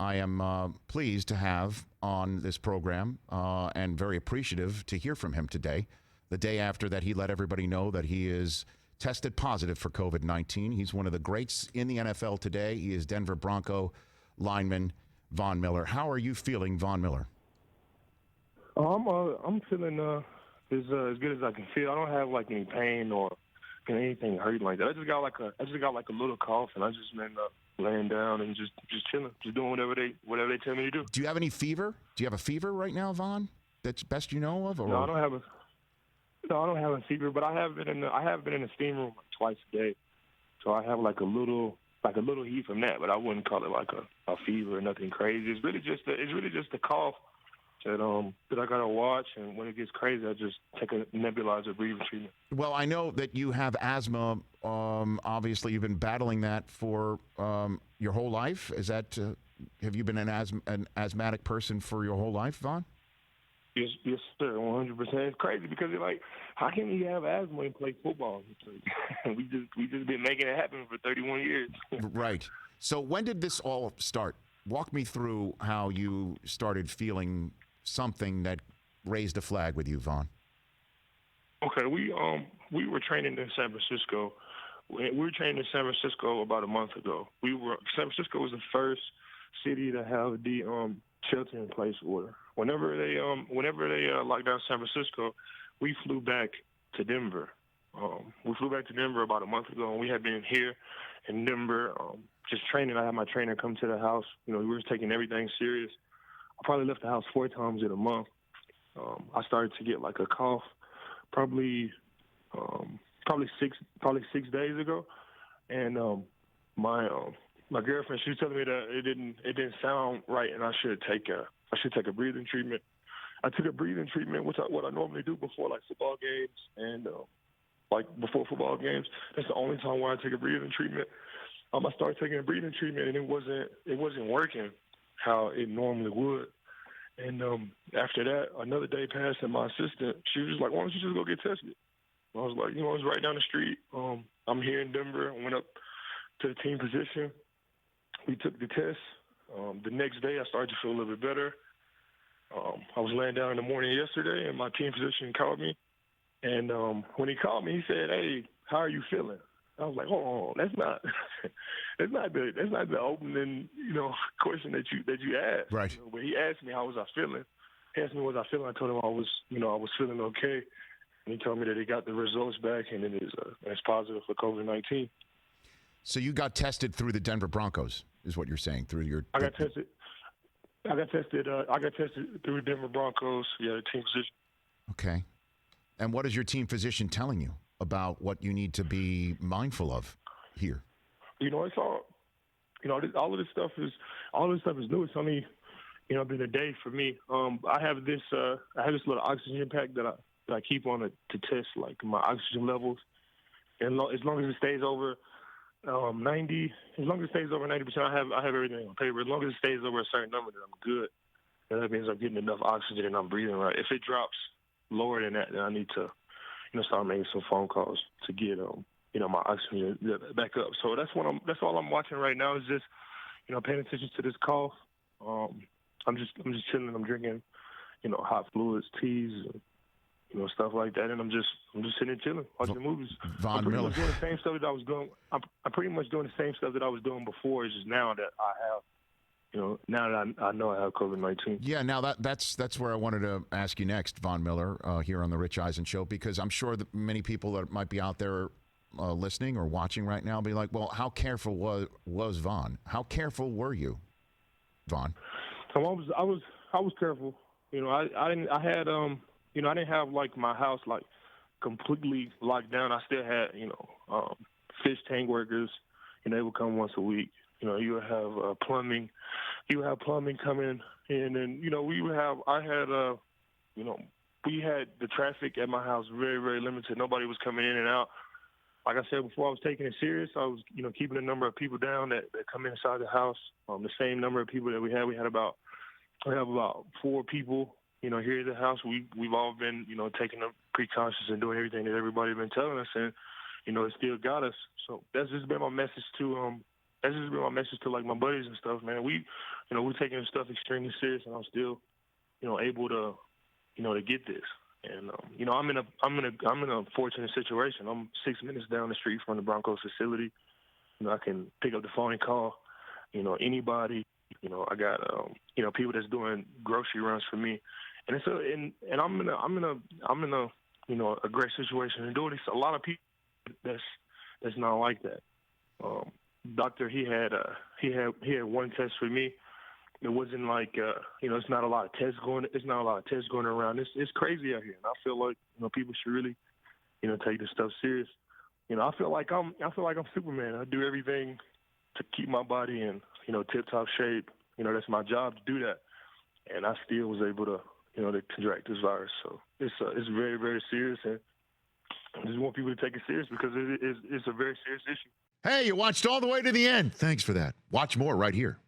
I am pleased to have on this program and very appreciative to hear from him today, the day after that he let everybody know that he is tested positive for COVID-19. He's one of the greats in the NFL today. He is Denver Bronco lineman Von Miller. How are you feeling, Von Miller? I'm feeling as good as I can feel. I don't have like any pain or anything hurting like that. I just got like a little cough, and I just been laying down and just chilling, just doing whatever they tell me to do. Do you have any fever? Do you have a fever right now, Von? That's best you know of? Or? No, I don't have a fever, but I have been in the steam room like twice a day, so I have like a little heat from that. But I wouldn't call it like a fever or nothing crazy. It's really just a cough that I gotta watch, and when it gets crazy, I just take a nebulizer breathing treatment. Well, I know that you have asthma. Obviously, you've been battling that for your whole life. Is that have you been an asthmatic person for your whole life, Von? Yes, sir, 100%. It's crazy because you're like, how can you have asthma and play football? we just been making it happen for 31 years. Right. So when did this all start? Walk me through how you started feeling something that raised a flag with you, Von. Okay, we were training in San Francisco. We were training in San Francisco about a month ago. San Francisco was the first city to have the shelter-in-place order. Whenever they locked down San Francisco, we flew back to Denver. We flew back to Denver about a month ago, and we had been here in Denver just training. I had my trainer come to the house. We were taking everything serious. I probably left the house 4 times in a month. I started to get like a cough probably 6 days ago, and my girlfriend, she was telling me that it didn't sound right, and I should take a breathing treatment. I took a breathing treatment, what I normally do before like football games, and like before football games, that's the only time where I take a breathing treatment. I started taking a breathing treatment, and it wasn't working how it normally would. And after that, another day passed, and my assistant, she was like, "Why don't you just go get tested?" I was like, it's right down the street. I'm here in Denver. I went up to the team position. We took the test. The next day, I started to feel a little bit better. I was laying down in the morning yesterday, and my team physician called me. And when he called me, he said, "Hey, how are you feeling?" I was like, "Oh, that's not the opening, question that you asked." Right. But he asked me how was I feeling. He asked me what I was feeling. I told him I was feeling okay. And he told me that he got the results back, and it's positive for COVID-19. So you got tested through the Denver Broncos, is what you're saying, through your. I got tested through Denver Broncos. Yeah, the team physician. Okay. And what is your team physician telling you about what you need to be mindful of here? It's all. All of this stuff is new. It's only, been a day for me. I have this little oxygen pack that I keep on to test like my oxygen levels, and as long as it stays over 90, as long as it stays over 90%, I have everything on paper. As long as it stays over a certain number, then I'm good. And that means I'm getting enough oxygen and I'm breathing right. If it drops lower than that, then I need to, start making some phone calls to get my oxygen back up. So that's all I'm watching right now is just, paying attention to this cough. I'm just chilling. I'm drinking, hot fluids, teas, stuff like that, and I'm just sitting and chilling, watching movies. Von Miller. I'm doing the same stuff that I was doing. I'm pretty much doing the same stuff that I was doing before. It's just now that I have, now that I know I have COVID-19. Yeah, now that's where I wanted to ask you next, Von Miller, here on the Rich Eisen Show, because I'm sure that many people that might be out there listening or watching right now be like, well, how careful was Von? How careful were you, Von? So I was careful. I didn't have like my house like completely locked down. I still had, fish tank workers, they would come once a week. You would have plumbing. You would have plumbing coming in, and we had the traffic at my house very, very limited. Nobody was coming in and out. Like I said before, I was taking it serious. I was, keeping the number of people down that come inside the house. The same number of people that we have. We have about 4 people. Here at the house, we've all been, taking the precautions and doing everything that everybody's been telling us, and it still got us. So that's just been my message to like my buddies and stuff, man. We we're taking this stuff extremely serious, and I'm still, able to, to get this. And I'm in a fortunate situation. I'm 6 minutes down the street from the Broncos facility. I can pick up the phone and call, anybody. I got people that's doing grocery runs for me, and I'm in a great situation and doing this. A lot of people that's not like that. Doctor, he had one test for me. It wasn't like it's not a lot of tests going. It's not a lot of tests going around. It's crazy out here, and I feel like people should really take this stuff serious. I feel like I'm Superman. I do everything to keep my body in tip-top shape. That's my job to do that, and I still was able to to contract this virus. So it's very, very serious, and I just want people to take it serious because it's a very serious issue. Hey, you watched all the way to the end. Thanks for that. Watch more right here.